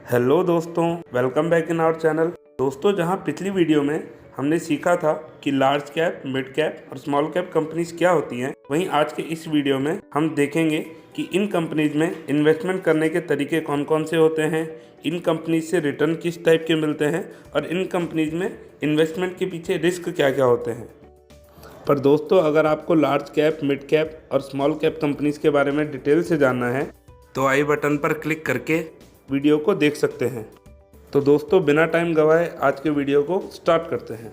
Hello दोस्तों, welcome back in our channel. दोस्तों, जहां पिछली वीडियो में हमने सीखा था कि लार्ज कैप, मिड कैप और स्मॉल कैप कंपनीज क्या होती हैं, वहीं आज के इस वीडियो में हम देखेंगे कि इन कंपनीज में इन्वेस्टमेंट करने के तरीके कौन कौन से होते हैं, इन कंपनीज से रिटर्न किस टाइप के मिलते हैं और इन कंपनीज में इन्वेस्टमेंट के पीछे रिस्क क्या क्या होते हैं। पर दोस्तों, अगर आपको लार्ज कैप, मिड कैप और स्मॉल कैप कंपनीज के बारे में डिटेल से जानना है तो आई बटन पर क्लिक करके वीडियो को देख सकते हैं। तो दोस्तों, बिना टाइम गवाए आज के वीडियो को स्टार्ट करते हैं।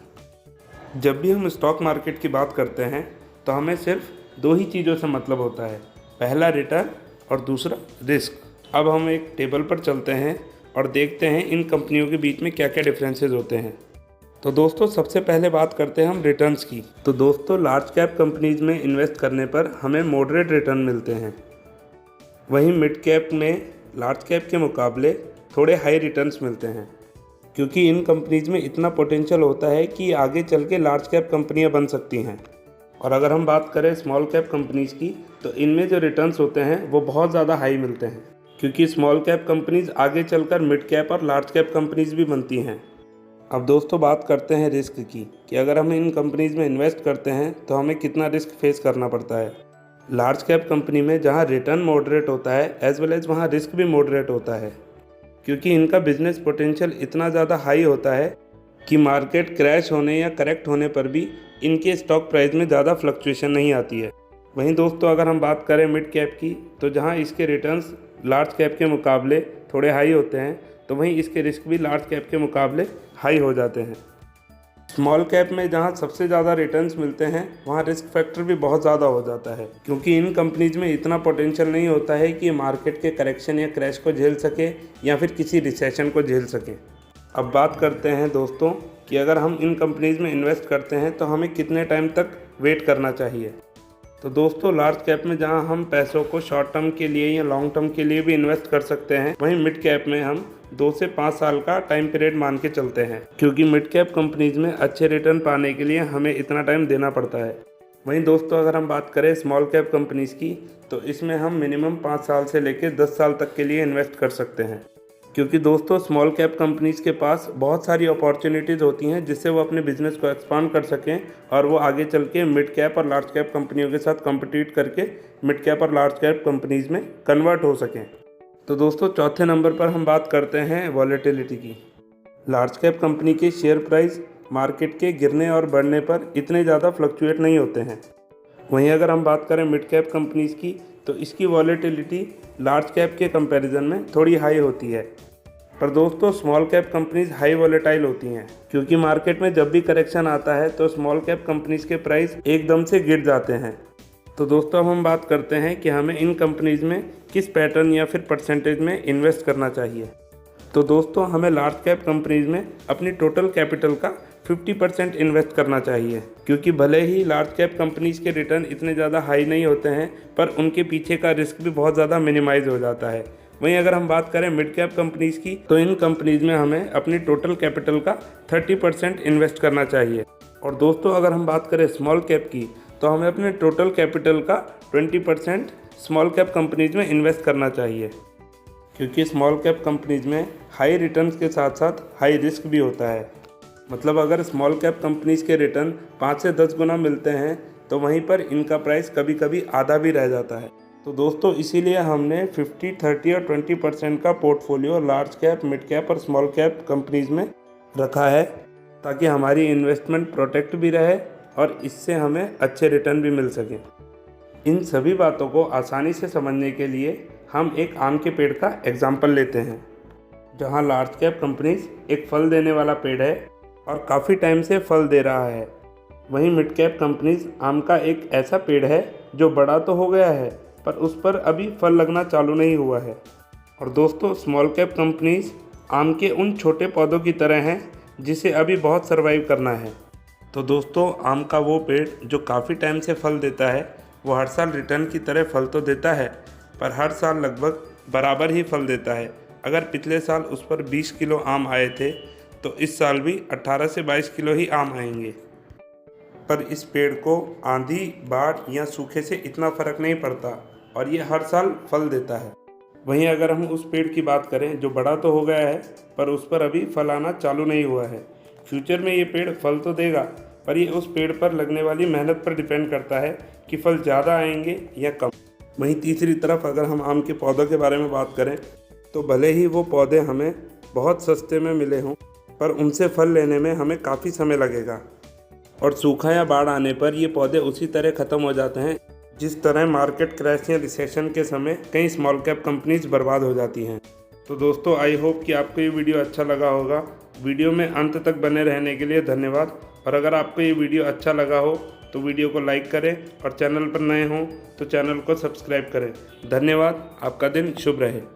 जब भी हम स्टॉक मार्केट की बात करते हैं तो हमें सिर्फ दो ही चीज़ों से मतलब होता है, पहला रिटर्न और दूसरा रिस्क। अब हम एक टेबल पर चलते हैं और देखते हैं इन कंपनियों के बीच में क्या क्या डिफरेंसेस होते हैं। तो दोस्तों, सबसे पहले बात करते हैं हम रिटर्न्स की। तो दोस्तों, लार्ज कैप कंपनीज में इन्वेस्ट करने पर हमें मॉडरेट रिटर्न मिलते हैं, वहीं मिड कैप में लार्ज कैप के मुकाबले थोड़े हाई रिटर्न्स मिलते हैं, क्योंकि इन कंपनीज में इतना पोटेंशियल होता है कि आगे चल के लार्ज कैप कंपनियां बन सकती हैं। और अगर हम बात करें स्मॉल कैप कंपनीज की, तो इनमें जो रिटर्न्स होते हैं वो बहुत ज़्यादा हाई मिलते हैं, क्योंकि स्मॉल कैप कंपनीज आगे चलकर मिड कैप और लार्ज कैप कंपनीज भी बनती हैं। अब दोस्तों, बात करते हैं रिस्क की कि अगर हम इन कंपनीज में इन्वेस्ट करते हैं तो हमें कितना रिस्क फेस करना पड़ता है। लार्ज कैप कंपनी में जहां रिटर्न मॉडरेट होता है एज वेल एज वहां रिस्क भी मॉडरेट होता है, क्योंकि इनका बिजनेस पोटेंशियल इतना ज़्यादा हाई होता है कि मार्केट क्रैश होने या करेक्ट होने पर भी इनके स्टॉक प्राइस में ज़्यादा फ्लक्चुएशन नहीं आती है। वहीं दोस्तों, अगर हम बात करें मिड कैप की, तो जहां इसके रिटर्न्स लार्ज कैप के मुकाबले थोड़े हाई होते हैं, तो वहीं इसके रिस्क भी लार्ज कैप के मुकाबले हाई हो जाते हैं। स्मॉल कैप में जहां सबसे ज़्यादा रिटर्न्स मिलते हैं वहां रिस्क फैक्टर भी बहुत ज़्यादा हो जाता है, क्योंकि इन कंपनीज में इतना पोटेंशियल नहीं होता है कि मार्केट के करेक्शन या क्रैश को झेल सके या फिर किसी रिसेशन को झेल सके। अब बात करते हैं दोस्तों कि अगर हम इन कंपनीज में इन्वेस्ट करते हैं तो हमें कितने टाइम तक वेट करना चाहिए। तो दोस्तों, लार्ज कैप में जहां हम पैसों को शॉर्ट टर्म के लिए या लॉन्ग टर्म के लिए भी इन्वेस्ट कर सकते हैं, वहीं मिड कैप में हम 2 से 5 साल का टाइम पीरियड मान के चलते हैं, क्योंकि मिड कैप कंपनीज में अच्छे रिटर्न पाने के लिए हमें इतना टाइम देना पड़ता है। वहीं दोस्तों, अगर हम बात करें स्मॉल कैप कंपनीज की, तो इसमें हम मिनिमम 5 साल से लेकर 10 साल तक के लिए इन्वेस्ट कर सकते हैं, क्योंकि दोस्तों स्मॉल कैप कंपनीज के पास बहुत सारी अपॉर्चुनिटीज़ होती हैं जिससे वो अपने बिजनेस को एक्सपांड कर सकें और वो आगे चल के मिड कैप और लार्ज कैप कंपनियों के साथ कम्पिटिट करके मिड कैप और लार्ज कैप कंपनीज में कन्वर्ट हो सकें। तो दोस्तों, चौथे नंबर पर हम बात करते हैं वॉलेटिलिटी की। लार्ज कैप कंपनी के शेयर प्राइस मार्केट के गिरने और बढ़ने पर इतने ज़्यादा फ्लक्चुएट नहीं होते हैं। वहीं अगर हम बात करें मिड कैप कंपनीज़ की, तो इसकी वॉलेटिलिटी लार्ज कैप के कंपैरिजन में थोड़ी हाई होती है। पर दोस्तों, small cap companies high volatile होती हैं, क्योंकि मार्केट में जब भी करेक्शन आता है तो स्मॉल कैप कंपनीज के प्राइस एकदम से गिर जाते हैं। तो दोस्तों, अब हम बात करते हैं कि हमें इन कंपनीज में किस पैटर्न या फिर परसेंटेज में इन्वेस्ट करना चाहिए। तो दोस्तों, हमें लार्ज कैप कंपनीज में अपनी टोटल कैपिटल का 50% इन्वेस्ट करना चाहिए, क्योंकि भले ही लार्ज कैप कंपनीज के रिटर्न इतने ज़्यादा हाई नहीं होते हैं, पर उनके पीछे का रिस्क भी बहुत ज़्यादा मिनिमाइज हो जाता है। वहीं अगर हम बात करें मिड कैप कंपनीज की, तो इन कंपनीज में हमें अपनी टोटल कैपिटल का 30% इन्वेस्ट करना चाहिए। और दोस्तों, अगर हम बात करें स्मॉल कैप की, तो हमें अपने टोटल कैपिटल का 20% स्मॉल कैप कंपनीज में इन्वेस्ट करना चाहिए, क्योंकि स्मॉल कैप कंपनीज में हाई रिटर्न्स के साथ साथ हाई रिस्क भी होता है। मतलब अगर स्मॉल कैप कंपनीज के रिटर्न 5 से 10 गुना मिलते हैं, तो वहीं पर इनका प्राइस कभी कभी आधा भी रह जाता है। तो दोस्तों, इसीलिए हमने 50, 30 और 20% का portfolio large cap, mid cap और स्मॉल कैप कंपनीज में रखा है, ताकि हमारी इन्वेस्टमेंट प्रोटेक्ट भी रहे और इससे हमें अच्छे रिटर्न भी मिल सकें। इन सभी बातों को आसानी से समझने के लिए हम एक आम के पेड़ का एग्जाम्पल लेते हैं, जहां लार्ज कैप कंपनीज एक फल देने वाला पेड़ है और काफ़ी टाइम से फल दे रहा है। वहीं मिड कैप कंपनीज आम का एक ऐसा पेड़ है जो बड़ा तो हो गया है, पर उस पर अभी फल लगना चालू नहीं हुआ है। और दोस्तों, स्मॉल कैप कंपनीज आम के उन छोटे पौधों की तरह हैं जिसे अभी बहुत सर्वाइव करना है। तो दोस्तों, आम का वो पेड़ जो काफ़ी टाइम से फल देता है, वो हर साल रिटर्न की तरह फल तो देता है, पर हर साल लगभग बराबर ही फल देता है। अगर पिछले साल उस पर 20 किलो आम आए थे, तो इस साल भी 18 से 22 किलो ही आम आएंगे। पर इस पेड़ को आंधी, बाढ़ या सूखे से इतना फ़र्क नहीं पड़ता और ये हर साल फल देता है। वहीं अगर हम उस पेड़ की बात करें जो बड़ा तो हो गया है पर उस पर अभी फल आना चालू नहीं हुआ है। फ्यूचर में ये पेड़ फल तो देगा, पर ये उस पेड़ पर लगने वाली मेहनत पर डिपेंड करता है कि फल ज़्यादा आएंगे या कम। वहीं तीसरी तरफ अगर हम आम के पौधों के बारे में बात करें तो भले ही वो पौधे हमें बहुत सस्ते में मिले हों, पर उनसे फल लेने में हमें काफ़ी समय लगेगा और सूखा या बाढ़ आने पर ये पौधे उसी तरह ख़त्म हो जाते हैं जिस तरह मार्केट क्रैश या रिसेशन के समय कई स्मॉल कैप कंपनीज बर्बाद हो जाती हैं। तो दोस्तों, आई होप कि आपको ये वीडियो अच्छा लगा होगा। वीडियो में अंत तक बने रहने के लिए धन्यवाद। और अगर आपको ये वीडियो अच्छा लगा हो तो वीडियो को लाइक करें और चैनल पर नए हों तो चैनल को सब्सक्राइब करें। धन्यवाद। आपका दिन शुभ रहे।